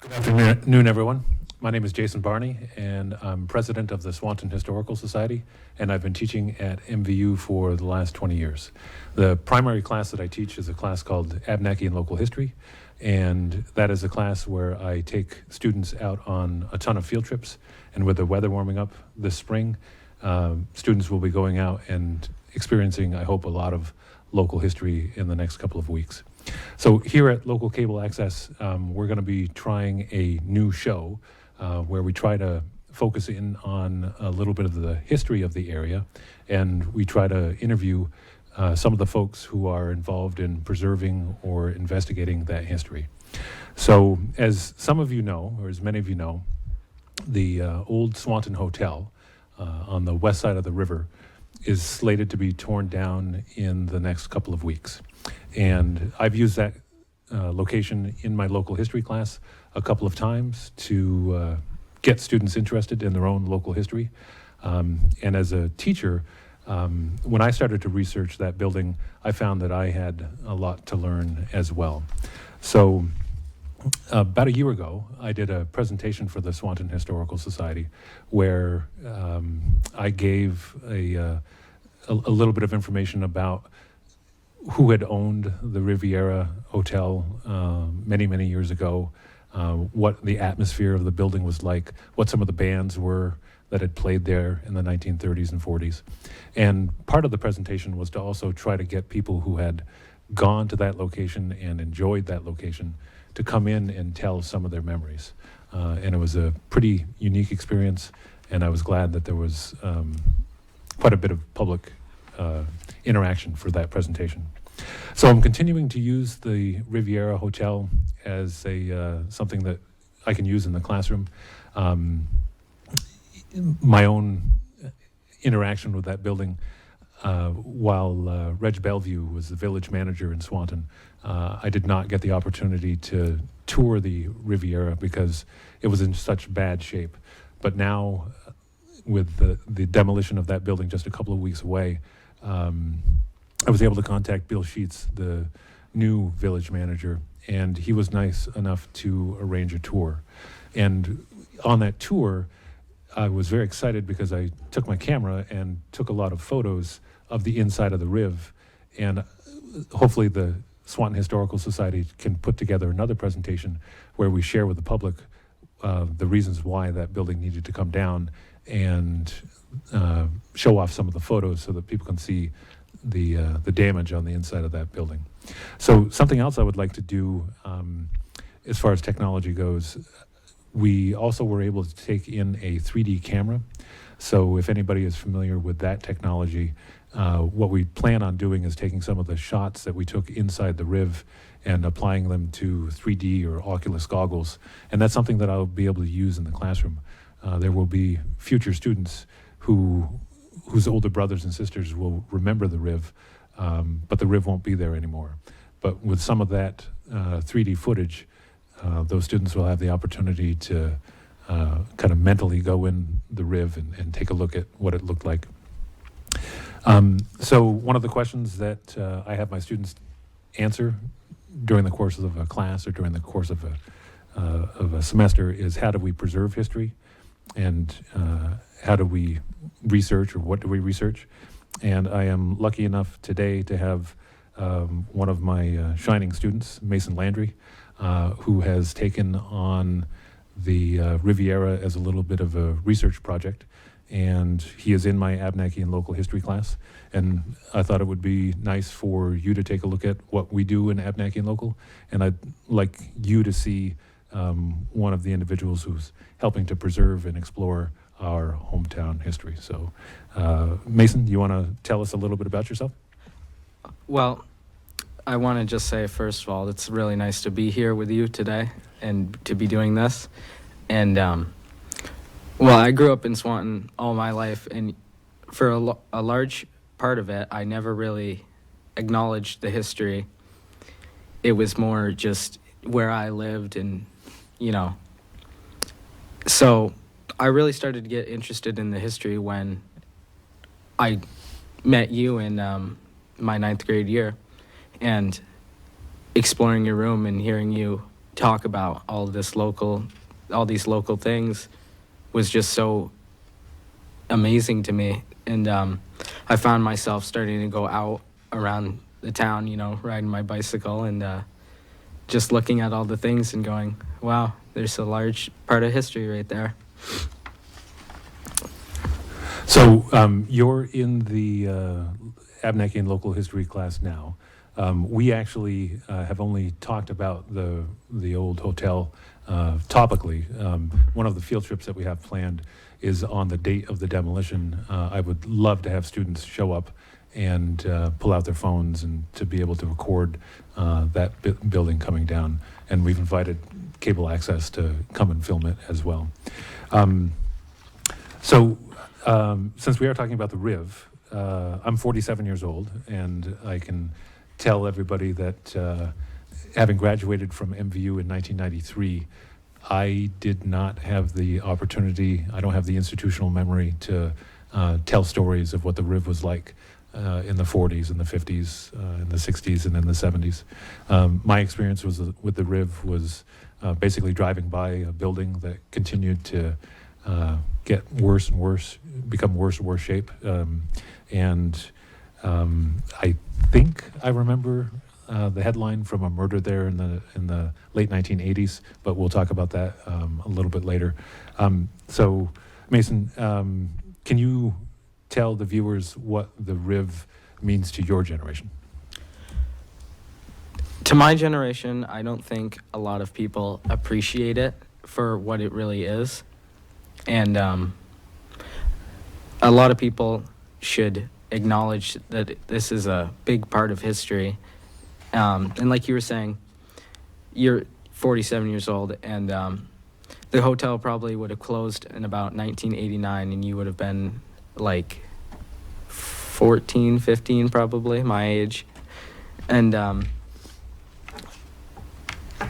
Good afternoon, everyone. My name is Jason Barney, and I'm president of the Swanton Historical Society, and I've been teaching at MVU for the last 20 years. The primary class that I teach is a class called Abenaki and Local History, and that is a class where I take students out on a ton of field trips, and with the weather warming up this spring, students will be going out and experiencing, I hope, a lot of local history in the next couple of weeks. So here at Local Cable Access, we're going to be trying a new show where we try to focus in on a little bit of the history of the area, and we try to interview some of the folks who are involved in preserving or investigating that history. So as some of you know, or as many of you know, the old Swanton Hotel on the west side of the river is slated to be torn down in the next couple of weeks. And I've used that location in my local history class a couple of times to get students interested in their own local history. And as a teacher, when I started to research that building, I found that I had a lot to learn as well. So about a year ago, I did a presentation for the Swanton Historical Society where I gave a little bit of information about who had owned the Riviera Hotel many, many years ago, what the atmosphere of the building was like, what some of the bands were that had played there in the 1930s and 40s. And part of the presentation was to also try to get people who had gone to that location and enjoyed that location to come in and tell some of their memories. And it was a pretty unique experience, and I was glad that there was quite a bit of public interaction for that presentation. So I'm continuing to use the Riviera Hotel as a something that I can use in the classroom. My own interaction with that building while Reg Bellevue was the village manager in Swanton, I did not get the opportunity to tour the Riviera because it was in such bad shape. But now, with the demolition of that building just a couple of weeks away, I was able to contact Bill Sheets, the new village manager, and he was nice enough to arrange a tour. And on that tour, I was very excited because I took my camera and took a lot of photos of the inside of the Riv, and hopefully the Swanton Historical Society can put together another presentation where we share with the public the reasons why that building needed to come down and show off some of the photos so that people can see the damage on the inside of that building. So something else I would like to do as far as technology goes, we also were able to take in a 3D camera. So if anybody is familiar with that technology, what we plan on doing is taking some of the shots that we took inside the Riv and applying them to 3D or Oculus goggles. And that's something that I'll be able to use in the classroom. There will be future students whose older brothers and sisters will remember the Riv, but the Riv won't be there anymore. But with some of that 3D footage, those students will have the opportunity to kind of mentally go in the Riv and take a look at what it looked like. So one of the questions that I have my students answer during the course of a class or during the course of a semester is, how do we preserve history? And how do we research, or what do we research? And I am lucky enough today to have one of my shining students, Mason Landry, who has taken on the Riviera as a little bit of a research project. And he is in my Abenaki and Local History class. And I thought it would be nice for you to take a look at what we do in Abenaki and Local. And I'd like you to see one of the individuals who's helping to preserve and explore our hometown history. So, Mason, you want to tell us a little bit about yourself? Well, I want to just say, first of all, it's really nice to be here with you today and to be doing this. And, well, I grew up in Swanton all my life, and for a large part of it, I never really acknowledged the history. It was more just where I lived and, you know. So I really started to get interested in the history when I met you in my 9th grade year, and exploring your room and hearing you talk about all these local things was just so amazing to me. And I found myself starting to go out around the town, riding my bicycle and just looking at all the things and going, wow, there's a large part of history right there. So you're in the Abneckian local history class now. We actually have only talked about the old hotel topically. One of the field trips that we have planned is on the date of the demolition. I would love to have students show up and pull out their phones and to be able to record that building coming down. And we've invited cable access to come and film it as well. Since we are talking about the Riv, I'm 47 years old, and I can tell everybody that having graduated from MVU in 1993, I did not have the opportunity, I don't have the institutional memory to tell stories of what the Riv was like in the 40s and the 50s, in the 60s and in the 70s. My experience with the Riv was basically driving by a building that continued to get worse and worse, become worse and worse shape. I think I remember the headline from a murder there in the late 1980s, but we'll talk about that a little bit later. So, Mason, can you tell the viewers what the Riv means to your generation? To my generation, I don't think a lot of people appreciate it for what it really is. And a lot of people should acknowledge that this is a big part of history. And like you were saying, you're 47 years old, and the hotel probably would have closed in about 1989, and you would have been like 14, 15, probably, my age. And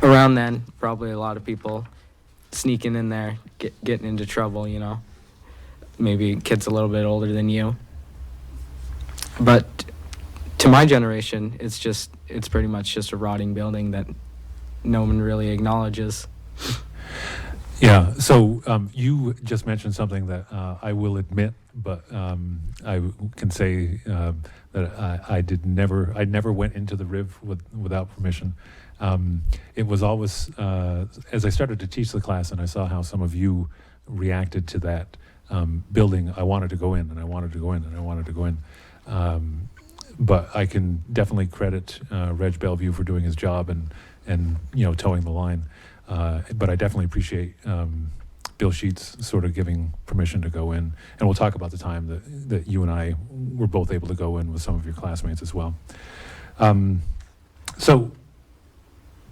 around then, probably a lot of people sneaking in there, getting into trouble, maybe kids a little bit older than you. But to my generation, it's pretty much just a rotting building that no one really acknowledges. Yeah, so you just mentioned something that I will admit, but I can say that I never went into the Riv without permission. It was always, as I started to teach the class and I saw how some of you reacted to that building, I wanted to go in, and I wanted to go in, and I wanted to go in. But I can definitely credit Reg Bellevue for doing his job and towing the line. But I definitely appreciate Bill Sheets sort of giving permission to go in. And we'll talk about the time that you and I were both able to go in with some of your classmates as well. So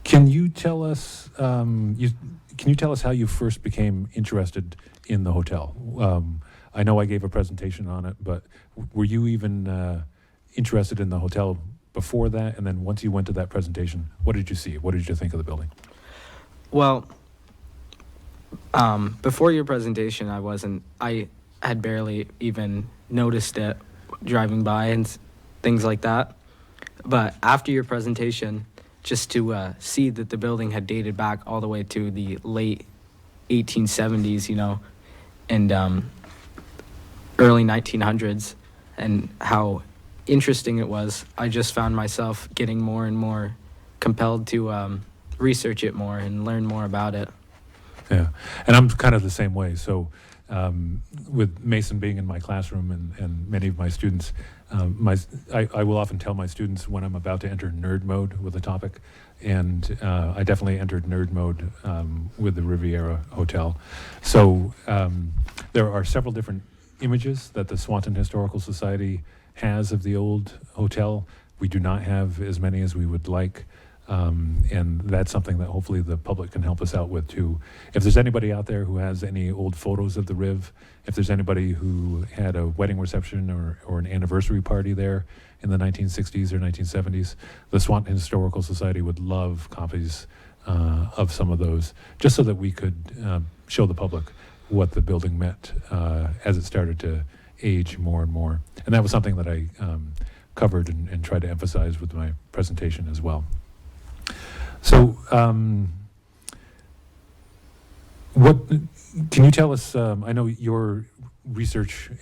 can you tell us how you first became interested in the hotel? I know I gave a presentation on it, but were you even interested in the hotel before that? And then once you went to that presentation, what did you see? What did you think of the building? Well, before your presentation, I had barely even noticed it driving by and things like that. But after your presentation, just to see that the building had dated back all the way to the late 1870s, and early 1900s, and how interesting it was, I just found myself getting more and more compelled to research it more and learn more about it. Yeah, and I'm kind of the same way. So with Mason being in my classroom and many of my students, I will often tell my students when I'm about to enter nerd mode with a topic, and I definitely entered nerd mode with the Riviera Hotel. So there are several different images that the Swanton Historical Society has of the old hotel. We do not have as many as we would like. And that's something that hopefully the public can help us out with too. If there's anybody out there who has any old photos of the Riv, if there's anybody who had a wedding reception or an anniversary party there in the 1960s or 1970s, the Swanton Historical Society would love copies of some of those, just so that we could show the public what the building meant as it started to age more and more. And that was something that I covered and tried to emphasize with my presentation as well. So What can you tell us? I know your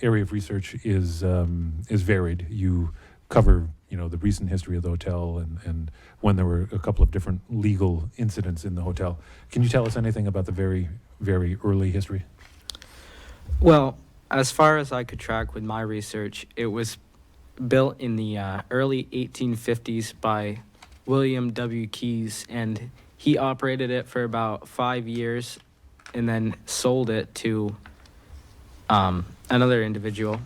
area of research is varied. You cover, the recent history of the hotel and when there were a couple of different legal incidents in the hotel. Can you tell us anything about the very, very early history? Well, as far as I could track with my research, it was built in the early 1850s by William W. Keyes, and he operated it for about 5 years and then sold it to another individual.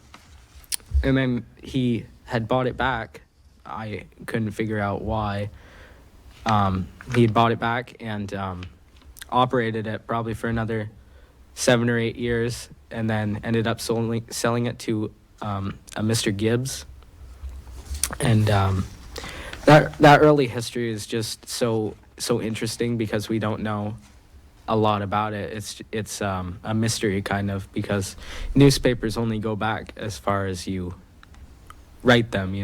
And then he had bought it back. I couldn't figure out why. He had bought it back and operated it probably for another 7 or 8 years, and then ended up selling it to a Mr. Gibbs. And that early history is just so interesting because we don't know a lot about it. It's a mystery kind of, because newspapers only go back as far as you write them,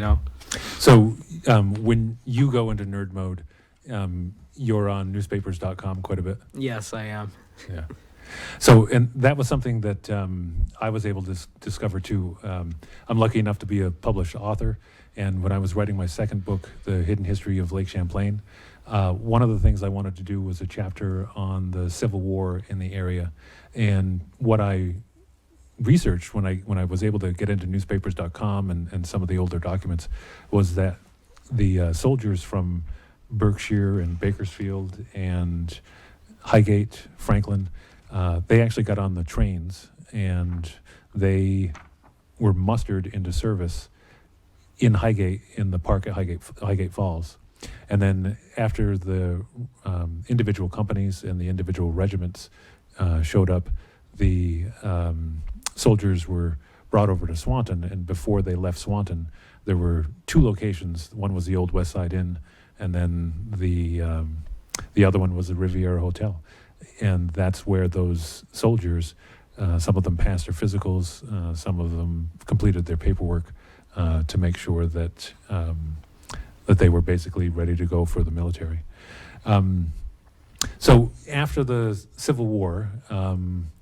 So when you go into nerd mode, you're on newspapers.com quite a bit. Yes, I am. Yeah. So, and that was something that I was able to discover too. I'm lucky enough to be a published author, and when I was writing my second book, The Hidden History of Lake Champlain, one of the things I wanted to do was a chapter on the Civil War in the area. And what I researched when I was able to get into newspapers.com and some of the older documents was that the soldiers from Berkshire and Bakersfield and Highgate, Franklin, they actually got on the trains and they were mustered into service in Highgate, in the park at Highgate Falls. And then after the individual companies and the individual regiments showed up, the soldiers were brought over to Swanton, and before they left Swanton, there were 2 locations. One was the old West Side Inn, and then the other one was the Riviera Hotel. And that's where those soldiers, some of them passed their physicals, some of them completed their paperwork to make sure that that they were basically ready to go for the military. So after the Civil War,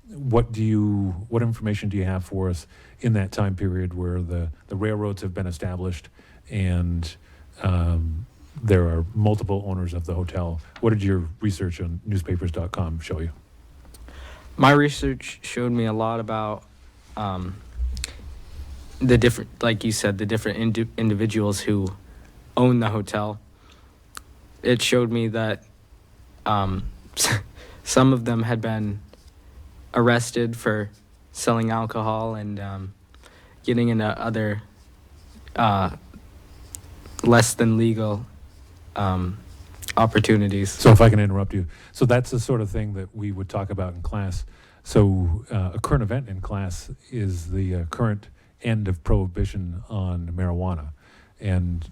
what information do you have for us in that time period where the railroads have been established and there are multiple owners of the hotel? What did your research on newspapers.com show you? My research showed me a lot about the different, like you said, the different individuals who own the hotel. It showed me that some of them had been arrested for selling alcohol and getting into other less than legal opportunities. So if I can interrupt you. So that's the sort of thing that we would talk about in class. So a current event in class is the current end of prohibition on marijuana. And,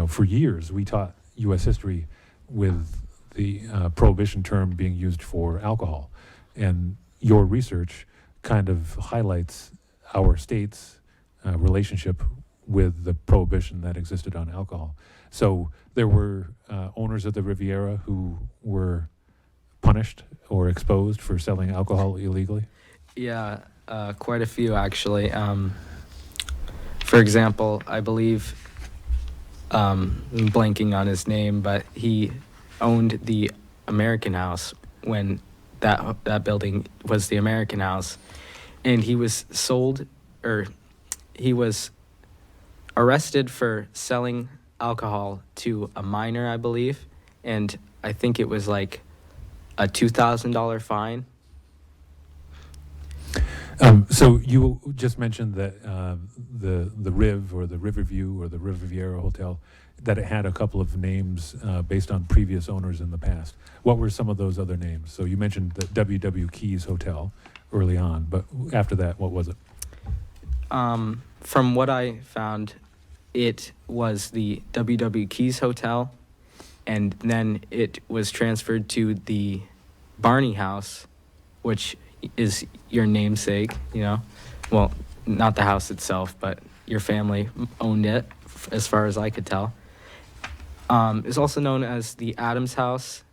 for years we taught U.S. history with the prohibition term being used for alcohol. And your research kind of highlights our state's relationship with the prohibition that existed on alcohol. So there were owners of the Riviera who were punished or exposed for selling alcohol illegally? Yeah, quite a few actually. For example, I believe, I'm blanking on his name, but he owned the American House when that building was the American House, and he was arrested for selling alcohol to a minor, I believe, and I think it was like a $2,000 fine. So you just mentioned that the Riv or the Riverview or the Riviera Hotel, that it had a couple of names based on previous owners in the past. What were some of those other names? So you mentioned the W.W. Keyes Hotel early on, but after that, what was it? From what I found, it was the W.W. Keyes Hotel, and then it was transferred to the Barney House, which is your namesake, Well, not the house itself, but your family owned it, as far as I could tell. It's also known as the Adams House.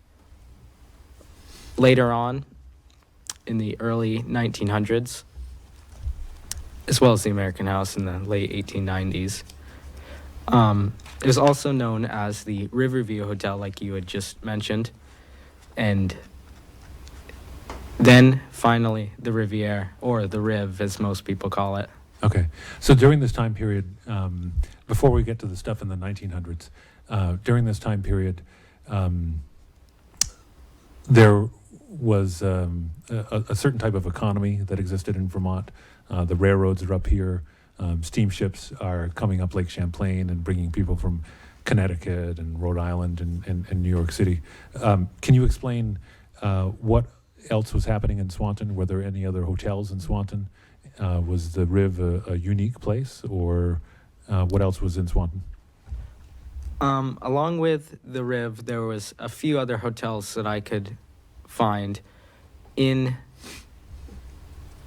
Later on, in the early 1900s, as well as the American House in the late 1890s. It was also known as the Riviere Hotel, like you had just mentioned. And then finally the Riviere, or the Riv as most people call it. Okay. So during this time period, before we get to the stuff in the 1900s, during this time period, there was a certain type of economy that existed in Vermont. The railroads are up here. Steamships are coming up Lake Champlain and bringing people from Connecticut and Rhode Island and New York City. Can you explain what else was happening in Swanton? Were there any other hotels in Swanton? Was the Riv a unique place, or what else was in Swanton? Along with the Riv, there was a few other hotels that I could find. In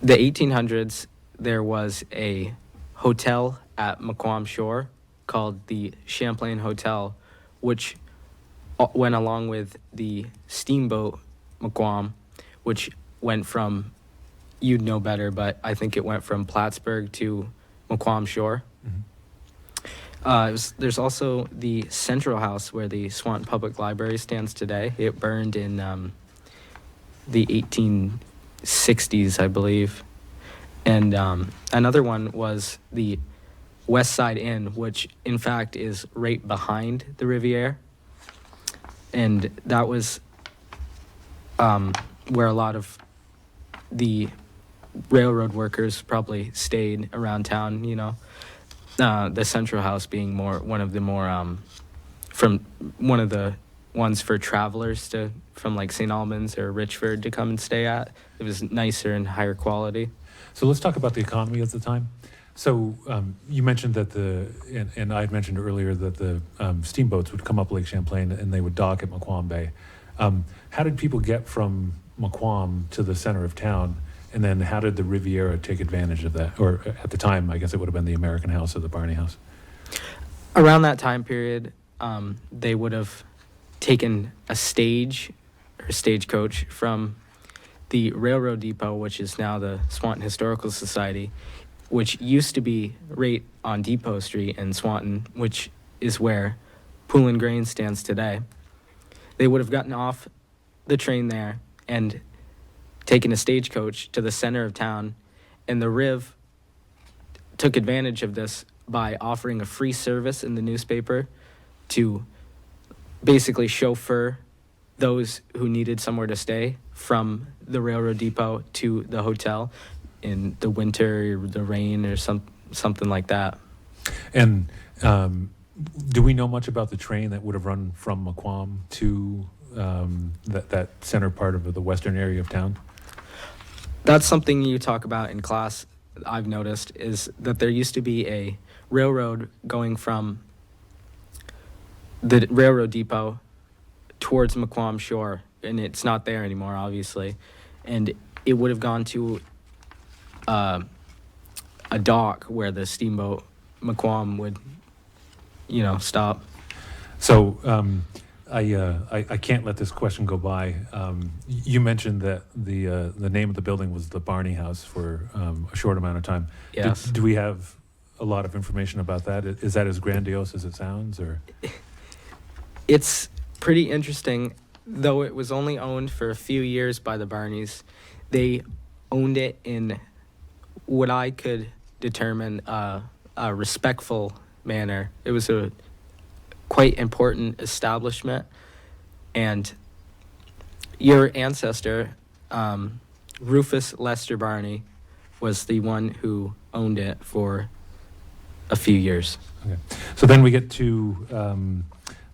the 1800s, there was a hotel at Maquam Shore called the Champlain Hotel, which went along with the steamboat Maquam, which went from, you'd know better, but I think it went from Plattsburgh to Maquam Shore. Mm-hmm. There's also the Central House where the Swanton Public Library stands today. It burned in the 1860s, I believe. And another one was the West Side Inn, which in fact is right behind the Riviere. And that was where a lot of the railroad workers probably stayed around town, you know. The Central House being one of the ones for travelers from like St. Albans or Richford to come and stay at. It was nicer and higher quality. So let's talk about the economy at the time. So you mentioned that and I had mentioned earlier that the steamboats would come up Lake Champlain and they would dock at Maquam Bay. How did people get from Maquam to the center of town? And then how did the Riviera take advantage of that? Or at the time, I guess it would have been the American House or the Barney House. Around that time period, they would have taken a stagecoach from the railroad depot, which is now the Swanton Historical Society, which used to be right on Depot Street in Swanton, which is where Poulin Grain stands today. They would have gotten off the train there and taken a stagecoach to the center of town, and the Riv took advantage of this by offering a free service in the newspaper to basically chauffeur those who needed somewhere to stay from the railroad depot to the hotel in the winter, or the rain, or something like that. And do we know much about the train that would have run from Maquam to that center part of the western area of town? That's something you talk about in class, I've noticed, is that there used to be a railroad going from the railroad depot towards Maquam Shore, and it's not there anymore, obviously. And it would have gone to a dock where the steamboat Maquam would, stop. So I can't let this question go by. You mentioned that the name of the building was the Barney House for a short amount of time. Yes. Do we have a lot of information about that? Is that as grandiose as it sounds, or? It's pretty interesting, though it was only owned for a few years by the Barneys. They owned it in what I could determine a respectful manner. It was a quite important establishment, and your ancestor, Rufus Lester Barney, was the one who owned it for a few years. Okay. So then we get to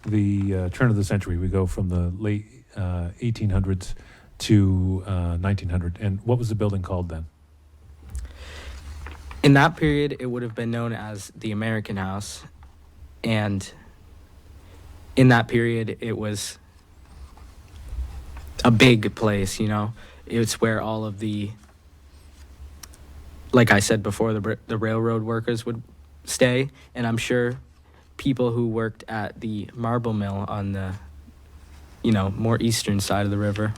the turn of the century. We go from the late 1800s to 1900. And what was the building called then? In that period, it would have been known as the American House. And in that period, it was a big place, It's where all of the, like I said before, the railroad workers would stay. And I'm sure people who worked at the marble mill on the, more eastern side of the river.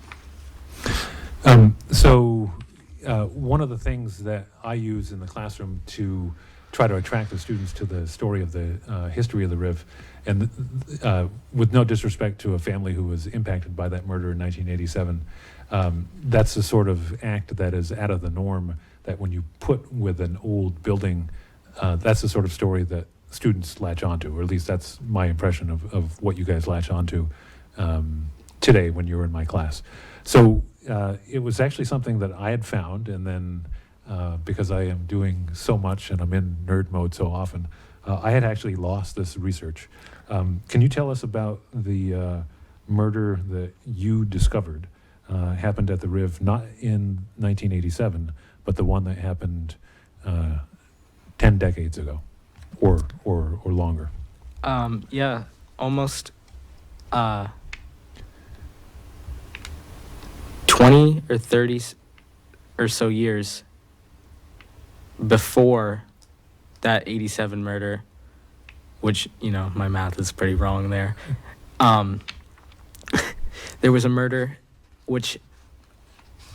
One of the things that I use in the classroom to try to attract the students to the story of the history of the Riv, and with no disrespect to a family who was impacted by that murder in 1987, that's the sort of act that is out of the norm, that when you put with an old building, that's the sort of story that students latch onto, or at least that's my impression of what you guys latch onto today when you were in my class. So it was actually something that I had found, and then because I am doing so much and I'm in nerd mode so often, I had actually lost this research. Can you tell us about the murder that you discovered happened at the Riv, not in 1987, but the one that happened 10 decades ago, or longer? Yeah, almost 20 or 30 or so years before that 87 murder, which, my math is pretty wrong there. There was a murder which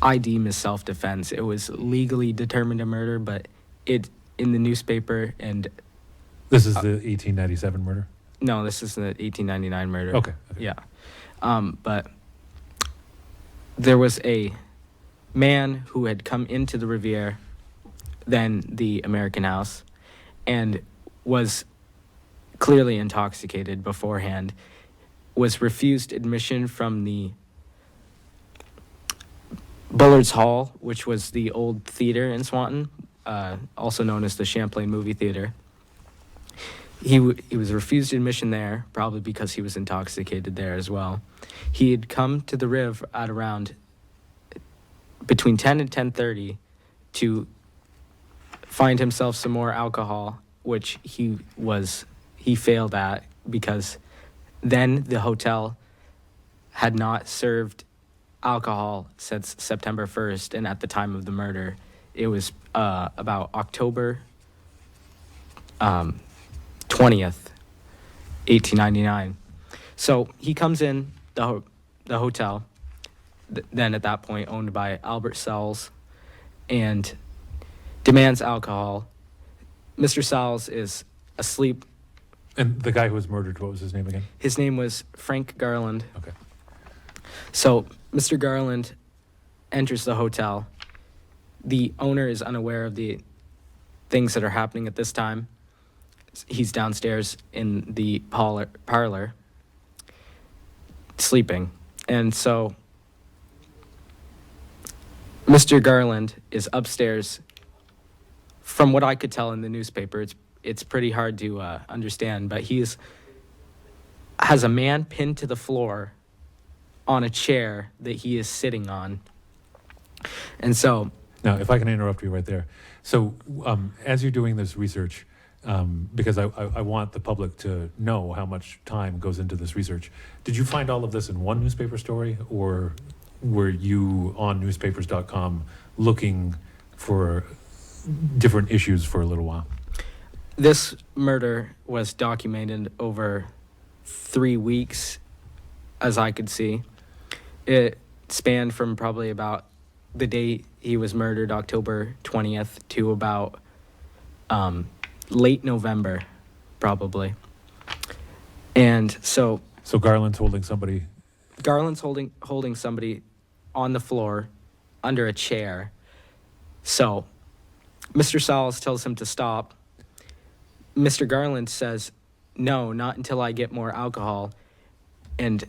I deem as self-defense. It was legally determined a murder, but it in the newspaper, and This is the 1897 murder? no, this is the 1899 murder. Okay. Yeah. But there was a man who had come into the Riviere, then the American House, and was clearly intoxicated beforehand, was refused admission from the Bullard's Hall, which was the old theater in Swanton, also known as the Champlain Movie Theater. He was refused admission there, probably because he was intoxicated there as well. He had come to the Riv at around between 10 and 10:30 to find himself some more alcohol, which he failed at because then the hotel had not served alcohol since September 1st, and at the time of the murder, it was about October 20th, 1899. So he comes in the hotel, then at that point owned by Albert Sells, and demands alcohol. Mr. Sells is asleep. And the guy who was murdered, what was his name again? His name was Frank Garland. Okay. So Mr. Garland enters the hotel. The owner is unaware of the things that are happening at this time. He's downstairs in the parlor sleeping. And so Mr. Garland is upstairs. From what I could tell in the newspaper, it's pretty hard to understand, but has a man pinned to the floor on a chair that he is sitting on. And so... Now, if I can interrupt you right there. So as you're doing this research, because I want the public to know how much time goes into this research, did you find all of this in one newspaper story, or were you on newspapers.com looking for different issues for a little while? This murder was documented over 3 weeks, as I could see. It spanned from probably about the day he was murdered, October 20th, to about late November, probably. And so... So Garland's holding somebody... Garland's holding somebody on the floor under a chair. So Mr. Sells tells him to stop. Mr. Garland says, "No, not until I get more alcohol." And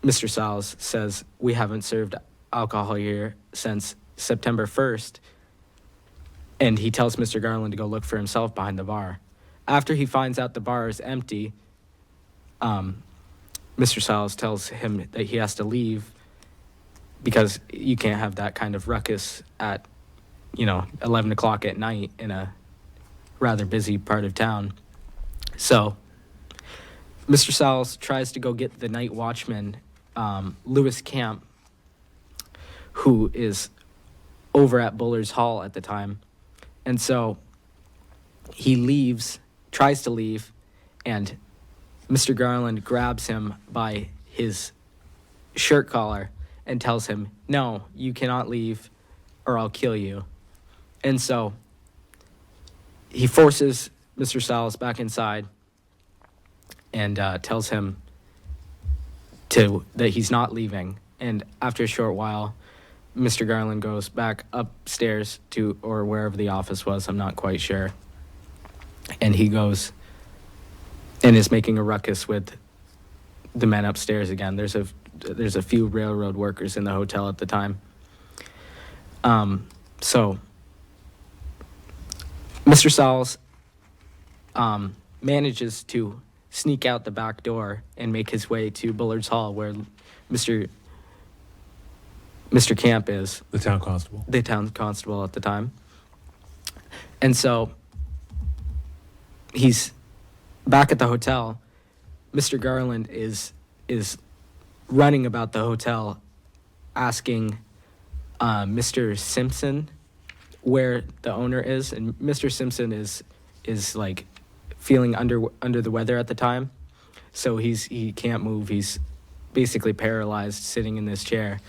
Mr. Sells says, "We haven't served alcohol here since September 1st. And he tells Mr. Garland to go look for himself behind the bar. After he finds out the bar is empty, Mr. Sells tells him that he has to leave because you can't have that kind of ruckus at, 11 o'clock at night in a rather busy part of town. So Mr. Sells tries to go get the night watchman, Lewis Camp, who is over at Bullard's Hall at the time. And so he tries to leave, and Mr. Garland grabs him by his shirt collar and tells him, "No, you cannot leave or I'll kill you." And so he forces Mr. Salles back inside and tells him that he's not leaving. And after a short while, Mr. Garland goes back upstairs to, or wherever the office was, I'm not quite sure. And he goes and is making a ruckus with the men upstairs again. There's a few railroad workers in the hotel at the time. So Mr. Salles manages to sneak out the back door and make his way to Bullard's Hall, where Mr. Camp is. The town constable. The town constable at the time. And so he's back at the hotel. Mr. Garland is running about the hotel asking Mr. Simpson where the owner is, and Mr. Simpson is like feeling under the weather at the time, so he can't move. He's basically paralyzed, sitting in this chair,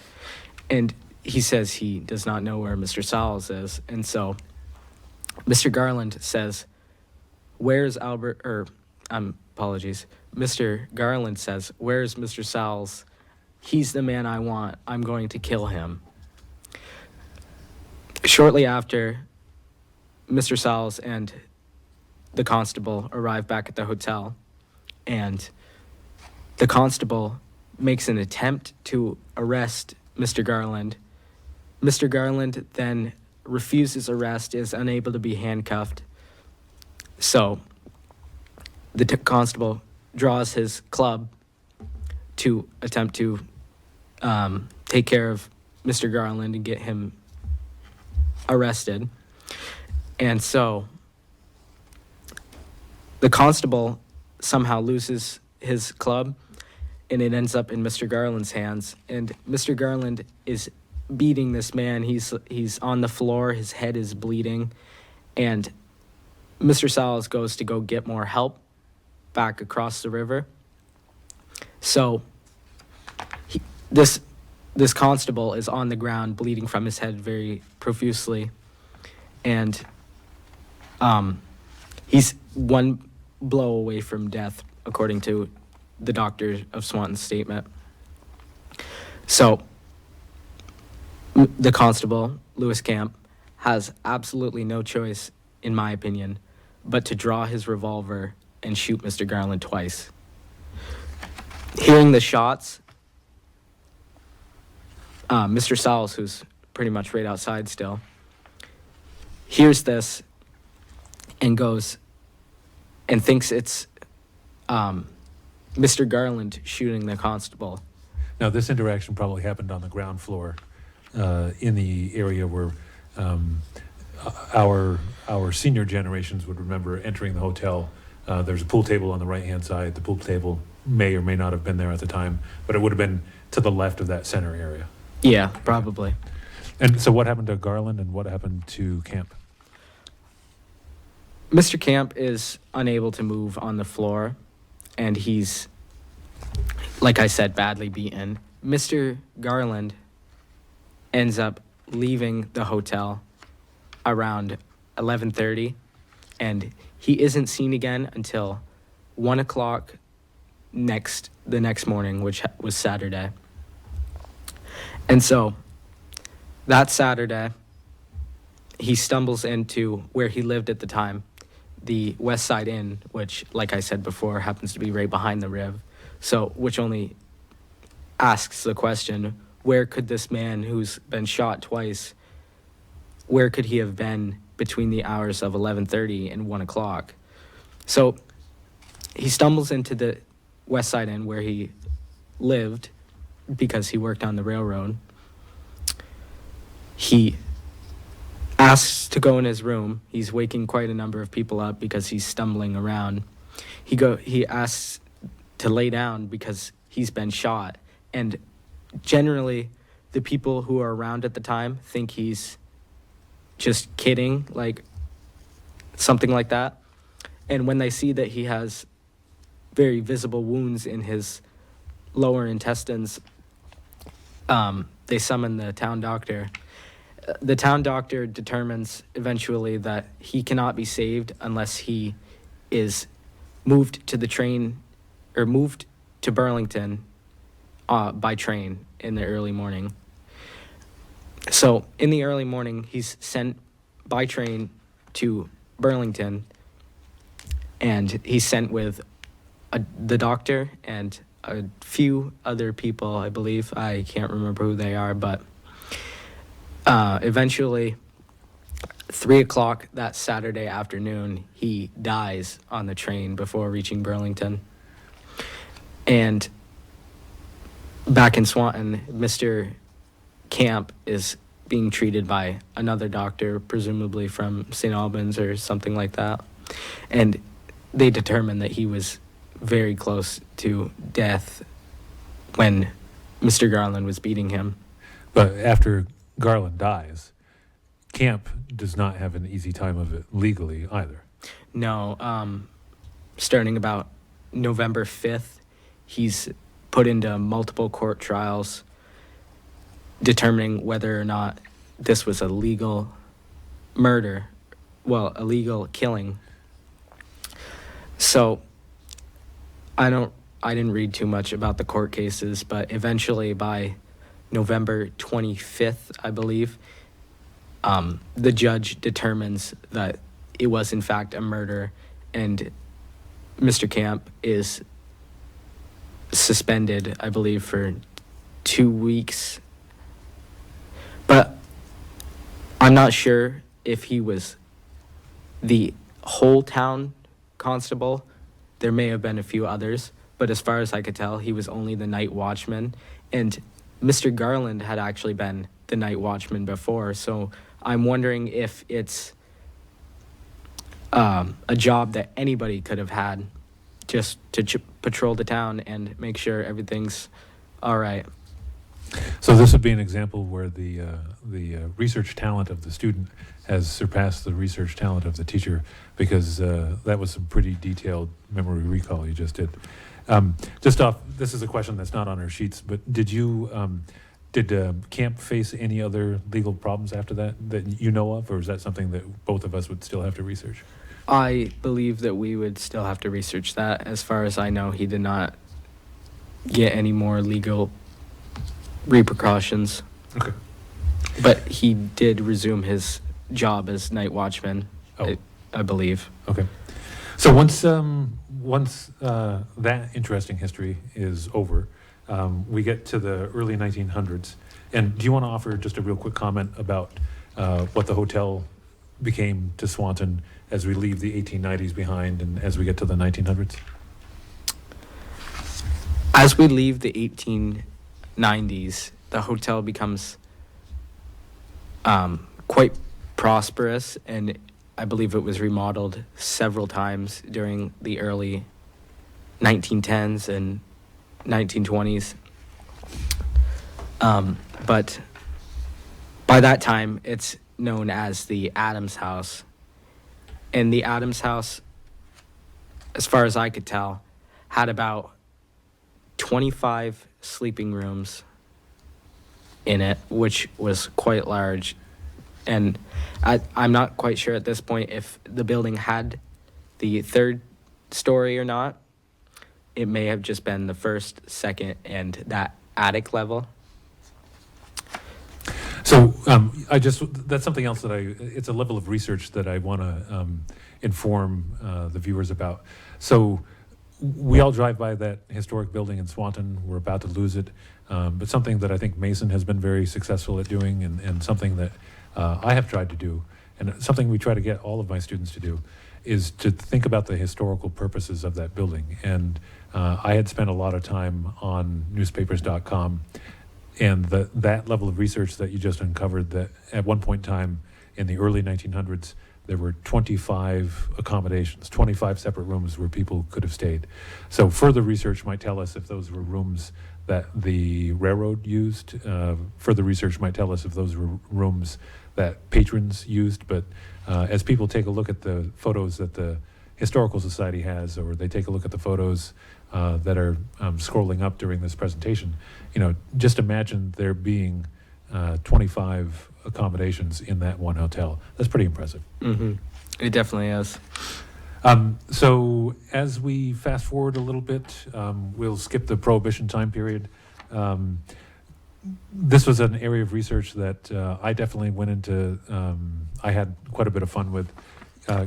and he says he does not know where Mr. Salles is. And so Mr. Garland says, "Where's Albert?" Or apologies. Mr. Garland says, "Where's Mr. Salles? He's the man I want. I'm going to kill him." Shortly after, Mr. Salles and the constable arrive back at the hotel, and the constable makes an attempt to arrest Mr. Garland. Mr. Garland then refuses arrest, is unable to be handcuffed. So the constable draws his club to attempt to take care of Mr. Garland and get him arrested. And so the constable somehow loses his club, and it ends up in Mr. Garland's hands. And Mr. Garland is beating this man. He's on the floor. His head is bleeding. And Mr. Salles goes to go get more help back across the river. So this constable is on the ground, bleeding from his head very profusely. And he's one blow away from death, according to the doctor of Swanton's statement. So the constable, Lewis Camp, has absolutely no choice, in my opinion, but to draw his revolver and shoot Mr. Garland twice. Hearing the shots, Mr. Salles, who's pretty much right outside still, hears this and goes and thinks it's Mr. Garland shooting the constable. Now, this interaction probably happened on the ground floor in the area where our senior generations would remember entering the hotel. There's a pool table on the right-hand side. The pool table may or may not have been there at the time, but it would have been to the left of that center area. Yeah, probably. And so what happened to Garland and what happened to Camp? Mr. Camp is unable to move on the floor, and he's, like I said, badly beaten. Mr. Garland ends up leaving the hotel around 11:30, and he isn't seen again until 1 o'clock the next morning, which was Saturday. And so that Saturday, he stumbles into where he lived at the time, the West Side Inn, which, like I said before, happens to be right behind the Riv. So, which only asks the question, where could this man who's been shot twice, where could he have been between the hours of 11:30 and 1 o'clock? So he stumbles into the West Side Inn where he lived because he worked on the railroad. He asks to go in his room. He's waking quite a number of people up because he's stumbling around. He asks to lay down because he's been shot. And generally, the people who are around at the time think he's just kidding, like something like that. And when they see that he has very visible wounds in his lower intestines, they summon the town doctor. The town doctor determines eventually that he cannot be saved unless he is moved to the train or moved to Burlington by train in the early morning. So in the early morning, he's sent by train to Burlington, and he's sent with the doctor and a few other people, I believe. I can't remember who they are, but eventually, 3 o'clock that Saturday afternoon, he dies on the train before reaching Burlington. And back in Swanton, Mr. Camp is being treated by another doctor, presumably from St. Albans or something like that. And they determined that he was very close to death when Mr. Garland was beating him. But after Garland dies, Camp does not have an easy time of it legally either. No, starting about November 5th, he's put into multiple court trials determining whether or not this was a legal murder, well, a legal killing. So I didn't read too much about the court cases, but eventually by November 25th, I believe, the judge determines that it was in fact a murder, and Mr. Camp is suspended, I believe, for 2 weeks. But I'm not sure if he was the whole town constable. There may have been a few others, but as far as I could tell, he was only the night watchman. And Mr. Garland had actually been the night watchman before, so I'm wondering if it's a job that anybody could have had just to patrol the town and make sure everything's all right. So this would be an example where the research talent of the student has surpassed the research talent of the teacher, because that was some pretty detailed memory recall you just did. This is a question that's not on our sheets, but did Camp face any other legal problems after that you know of, or is that something that both of us would still have to research? I believe that we would still have to research that. As far as I know, he did not get any more legal repercussions. Okay. But he did resume his job as night watchman, Oh. I believe. Okay. So once that interesting history is over, we get to the early 1900s. And do you want to offer just a real quick comment about what the hotel became to Swanton as we leave the 1890s behind and as we get to the 1900s? As we leave the 1890s, the hotel becomes quite prosperous, and I believe it was remodeled several times during the early 1910s and 1920s. But by that time, it's known as the Adams House. And the Adams House, as far as I could tell, had about 25 sleeping rooms in it, which was quite large. And I'm not quite sure at this point if the building had the third story or not. It may have just been the first, second, and that attic level. So that's something else that it's a level of research that I want to inform the viewers about. So we all drive by that historic building in Swanton. We're about to lose it. But something that I think Mason has been very successful at doing, and something that I have tried to do, and something we try to get all of my students to do, is to think about the historical purposes of that building. And I had spent a lot of time on newspapers.com, and that level of research that you just uncovered, that at one point in time in the early 1900s, there were 25 accommodations, 25 separate rooms where people could have stayed. So further research might tell us if those were rooms that the railroad used. Further research might tell us if those were rooms that patrons used. But as people take a look at the photos that the Historical Society has, or they take a look at the photos that are scrolling up during this presentation, just imagine there being 25 accommodations in that one hotel. That's pretty impressive. Mm-hmm. It definitely is. So as we fast forward a little bit, we'll skip the Prohibition time period. This was an area of research that I definitely went into, I had quite a bit of fun with.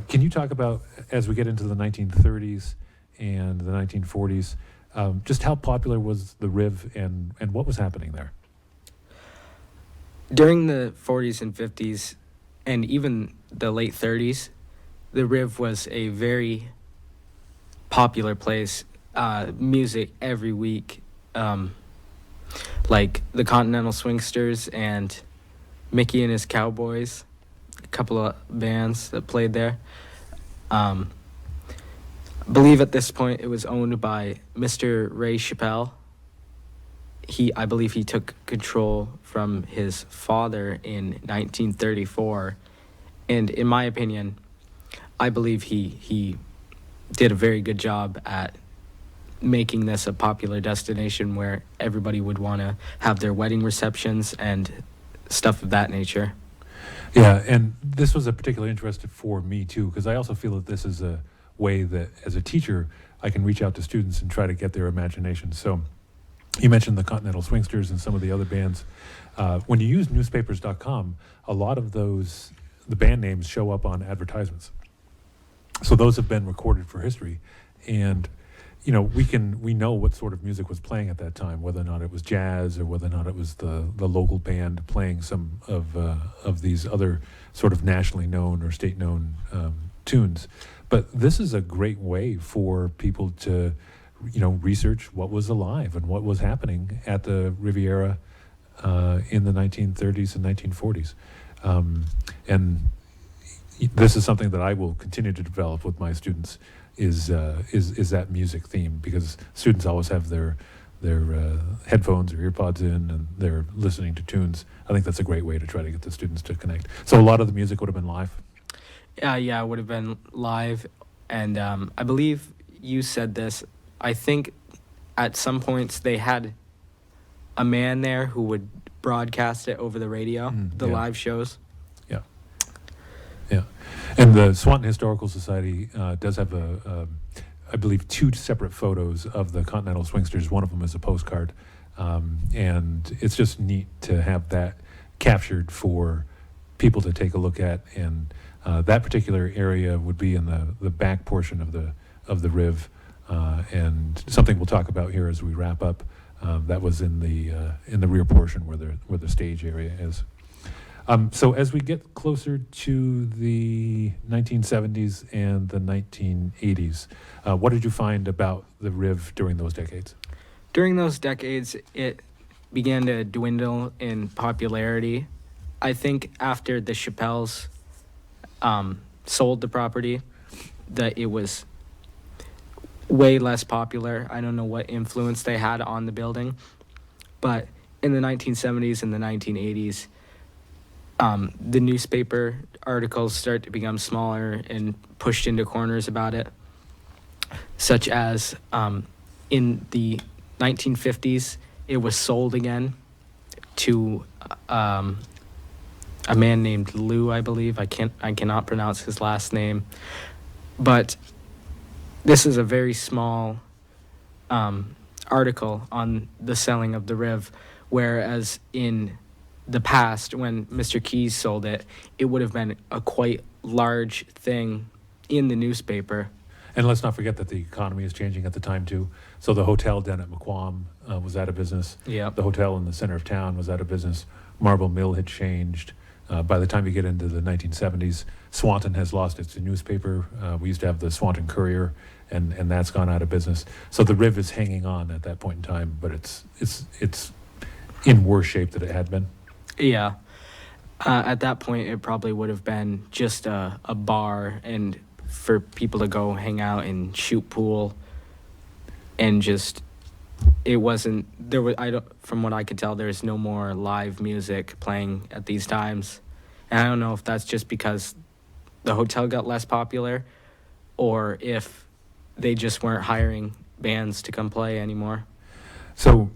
Can you talk about, as we get into the 1930s and the 1940s, just how popular was the Riv and what was happening there? During the 40s and 50s, and even the late 30s, the Riv was a very popular place. Music every week, like the Continental Swingsters and Mickey and his Cowboys, a couple of bands that played there. I believe at this point it was owned by Mr. Ray Chappelle. I believe he took control from his father in 1934, and in my opinion, I believe he did a very good job at making this a popular destination where everybody would want to have their wedding receptions and stuff of that nature. Yeah, and this was a particular interest for me too, because I also feel that this is a way that, as a teacher, I can reach out to students and try to get their imagination. So you mentioned the Continental Swingsters and some of the other bands. When you use newspapers.com, a lot of those, the band names show up on advertisements. So those have been recorded for history. And, we know what sort of music was playing at that time, whether or not it was jazz or whether or not it was the local band playing some of these other sort of nationally known or state known tunes. But this is a great way for people to research what was alive and what was happening at the Riviera in the 1930s and 1940s. And this is something that I will continue to develop with my students is that music theme, because students always have their headphones or earpods in and they're listening to tunes. I think that's a great way to try to get the students to connect. So a lot of the music would have been live? Yeah, it would have been live. And I believe you said this. I think at some points they had a man there who would broadcast it over the radio, live shows. Yeah. And the Swanton Historical Society does have I believe, 2 separate photos of the Continental Swingsters. One of them is a postcard. And it's just neat to have that captured for people to take a look at. And that particular area would be in the back portion of the Riv. And something we'll talk about here as we wrap up. That was in the rear portion where the stage area is. So as we get closer to the 1970s and the 1980s, what did you find about the Riv during those decades? During those decades, it began to dwindle in popularity. I think after the Chappelles sold the property, that it was way less popular. I don't know what influence they had on the building, but in the 1970s and the 1980s, the newspaper articles start to become smaller and pushed into corners about it, such as in the 1950s, it was sold again to a man named Lou, I believe. I cannot pronounce his last name, but this is a very small article on the selling of the Riv, whereas in the past, when Mr. Keyes sold it, it would have been a quite large thing in the newspaper. And let's not forget that the economy is changing at the time too. So the hotel down at McQuam was out of business. Yeah. The hotel in the center of town was out of business. Marble Mill had changed. By the time you get into the 1970s, Swanton has lost its newspaper. We used to have the Swanton Courier, and that's gone out of business. So the Riv is hanging on at that point in time, but it's in worse shape than it had been. Yeah. At that point, it probably would have been just a bar and for people to go hang out and shoot pool, and just it wasn't there was from what I could tell, there's no more live music playing at these times. And I don't know if that's just because the hotel got less popular, or if they just weren't hiring bands to come play anymore. So,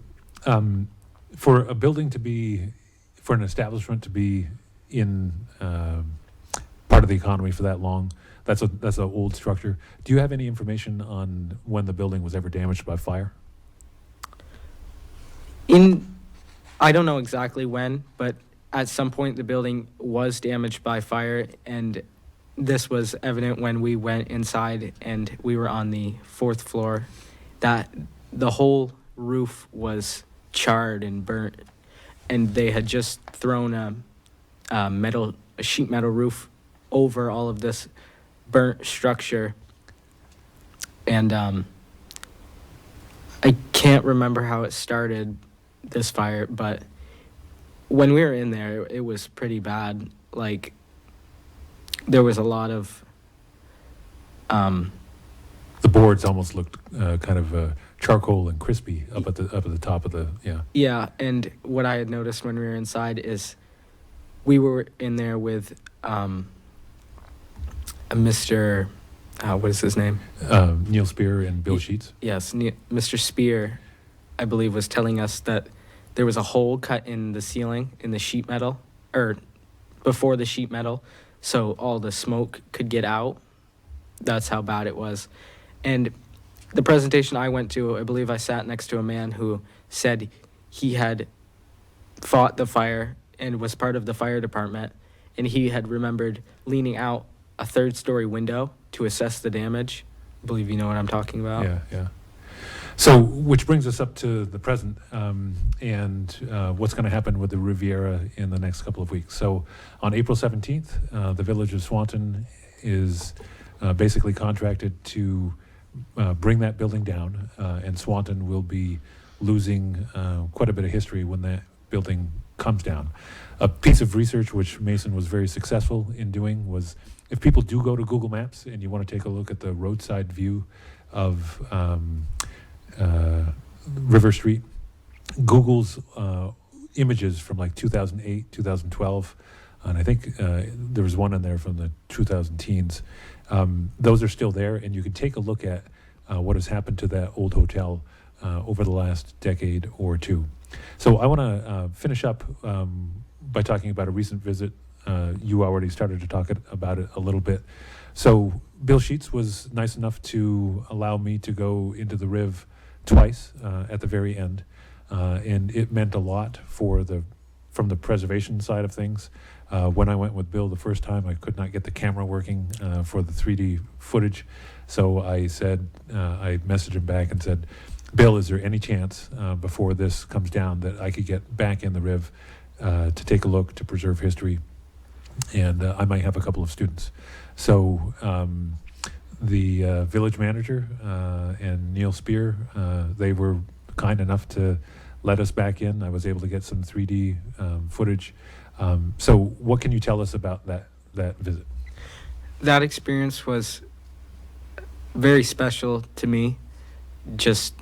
for a building to be, for an establishment to be in part of the economy for that long, that's an old structure. Do you have any information on when the building was ever damaged by fire? I don't know exactly when, but at some point the building was damaged by fire, and this was evident when we went inside and we were on the 4th floor, that the whole roof was charred and burnt, and they had just thrown a sheet metal roof over all of this burnt structure. And I can't remember how it started, this fire, but when we were in there, it was pretty bad. Like, there was a lot of The boards almost looked kind of charcoal and crispy up at the top of the yeah. And what I had noticed when we were inside is we were in there with a Mr. What is his name? Neil Spear and Bill Sheets. Yes, Mr. Spear, I believe, was telling us that there was a hole cut in the ceiling in the sheet metal, or before the sheet metal, so all the smoke could get out. That's how bad it was. And the presentation I went to, I believe I sat next to a man who said he had fought the fire and was part of the fire department, and he had remembered leaning out a 3rd-story window to assess the damage. I believe you know what I'm talking about. Yeah. So, which brings us up to the present, and what's going to happen with the Riviera in the next couple of weeks. So, on April 17th, the Village of Swanton is basically contracted to bring that building down, and Swanton will be losing quite a bit of history when that building comes down. A piece of research which Mason was very successful in doing was, if people do go to Google Maps and you want to take a look at the roadside view of River Street, Google's images from like 2008, 2012, and I think there was one in there from the 2010s. Those are still there, and you can take a look at what has happened to that old hotel over the last decade or two. So I want to finish up by talking about a recent visit. You already started to talk about it a little bit. So Bill Sheets was nice enough to allow me to go into the Riv twice at the very end, and it meant a lot from the preservation side of things. When I went with Bill the first time, I could not get the camera working for the 3D footage, so I messaged him back and said, Bill, is there any chance before this comes down that I could get back in the Riv to take a look, to preserve history, and I might have a couple of students. So the village manager and Neil Spear, they were kind enough to let us back in. I was able to get some 3D footage. So what can you tell us about that visit? That experience was very special to me, just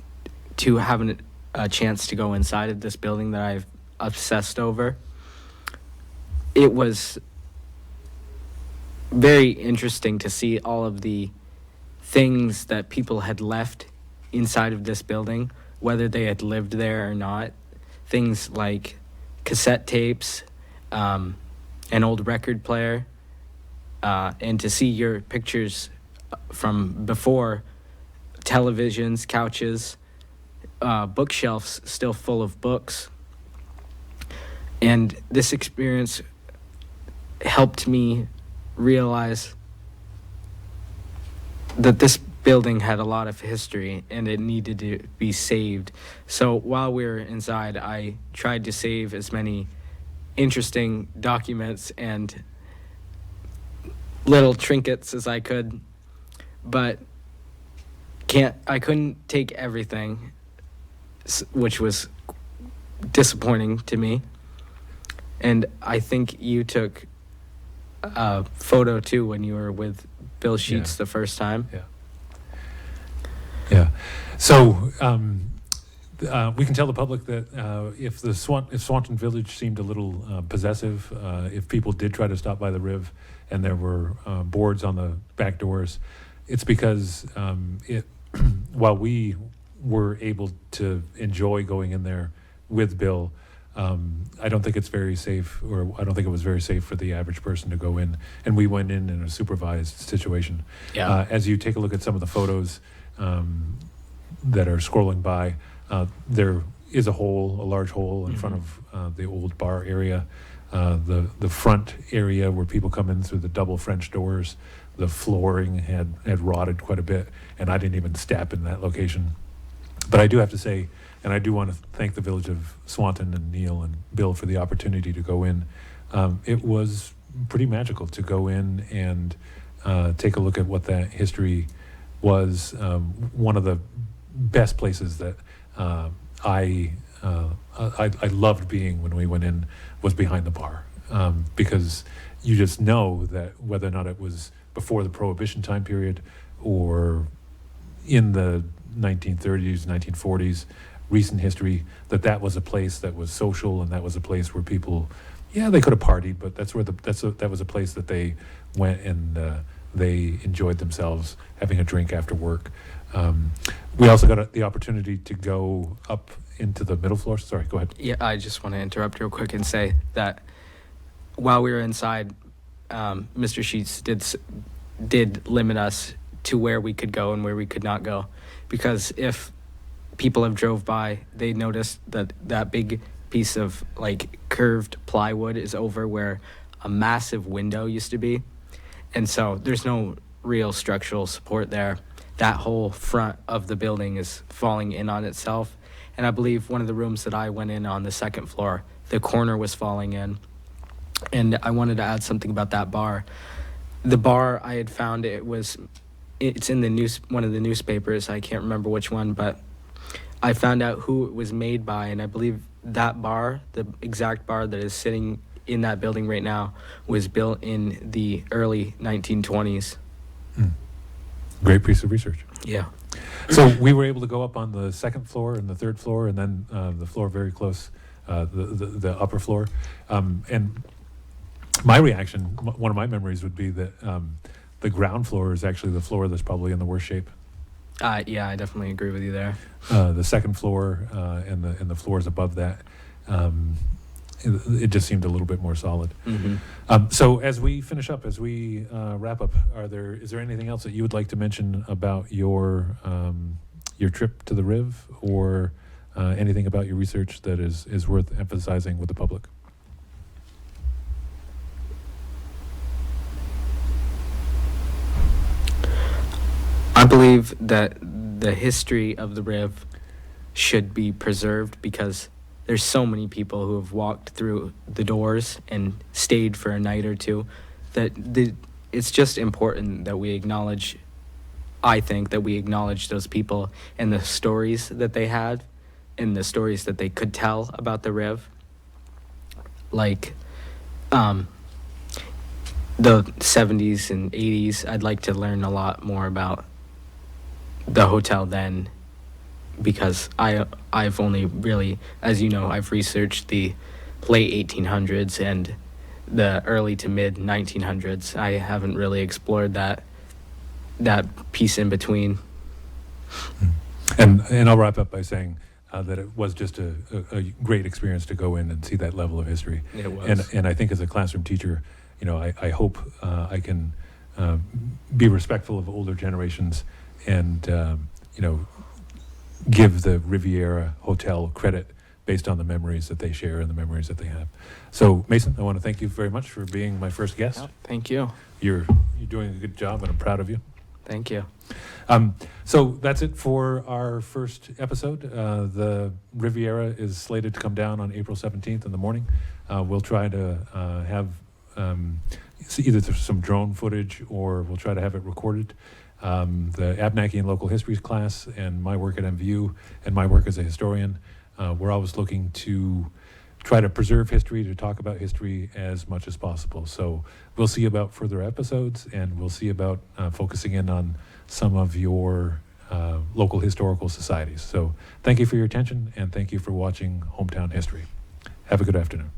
to have a chance to go inside of this building that I've obsessed over. It was very interesting to see all of the things that people had left inside of this building, whether they had lived there or not. Things like cassette tapes, an old record player, and to see your pictures from before, televisions, couches, bookshelves still full of books. And this experience helped me realize that this building had a lot of history and it needed to be saved. So while we were inside, I tried to save as many interesting documents and little trinkets as I could, but I couldn't take everything, which was disappointing to me. And I think you took a photo too when you were with Bill Sheets the first time. Yeah. So we can tell the public that if Swanton Village seemed a little possessive, if people did try to stop by the Riv and there were boards on the back doors, It's because while we were able to enjoy going in there with Bill, I don't think it's very safe, or I don't think it was very safe for the average person to go in. And we went in a supervised situation. Yeah. As you take a look at some of the photos that are scrolling by, there is a large hole in front of the old bar area. The front area where people come in through the double French doors, the flooring had rotted quite a bit, and I didn't even step in that location. But I do have to say, and I do want to thank the village of Swanton and Neil and Bill for the opportunity to go in. It was pretty magical to go in and take a look at what that history was. One of the best places that I loved being when we went in was behind the bar, because you just know that whether or not it was before the Prohibition time period or in the 1930s, 1940s, recent history, that was a place that was social, and that was a place where people, they could have partied, but that was a place that they went and they enjoyed themselves having a drink after work. We also got the opportunity to go up into the middle floor. Sorry, go ahead. Yeah, I just want to interrupt real quick and say that while we were inside, Mr. Sheets did limit us to where we could go and where we could not go, because if people have drove by, they noticed that big piece of curved plywood is over where a massive window used to be, and so there's no real structural support there. That whole front of the building is falling in on itself, and I believe one of the rooms that I went in on the second floor, the corner was falling in. And I wanted to add something about that bar. The bar, I had found it's in one of the newspapers. I can't remember which one, but I found out who it was made by, and I believe that bar, the exact bar that is sitting in that building right now, was built in the early 1920s. Great piece of research. Yeah. So we were able to go up on the second floor and the third floor, and then the floor very close, the upper floor. And my reaction, one of my memories would be that the ground floor is actually the floor that's probably in the worst shape. Yeah, I definitely agree with you there. The second floor and the floors above that, it just seemed a little bit more solid. So as we finish up, as we wrap up, is there anything else that you would like to mention about your trip to the Riv, or anything about your research that is worth emphasizing with the public? I believe that the history of the Riv should be preserved, because there's so many people who have walked through the doors and stayed for a night or two, that it's just important that we acknowledge, I think, that we acknowledge those people and the stories that they had and the stories that they could tell about the Riv. The 70s and 80s, I'd like to learn a lot more about the hotel then, because I've only really, as you know, I've researched the late 1800s and the early to mid 1900s. I haven't really explored that piece in between. And I'll wrap up by saying that it was just a great experience to go in and see that level of history. It was. And I think as a classroom teacher, I hope I can be respectful of older generations and give the Riviera Hotel credit based on the memories that they share and the memories that they have. So, Mason, I want to thank you very much for being my first guest. Thank you. You're doing a good job, and I'm proud of you. Thank you. So that's it for our first episode. The Riviera is slated to come down on April 17th in the morning. We'll try to have either some drone footage, or we'll try to have it recorded. The Abenaki and Local Histories class and my work at MVU and my work as a historian, we're always looking to try to preserve history, to talk about history as much as possible. So we'll see about further episodes, and we'll see about focusing in on some of your local historical societies. So thank you for your attention, and thank you for watching Hometown History. Have a good afternoon.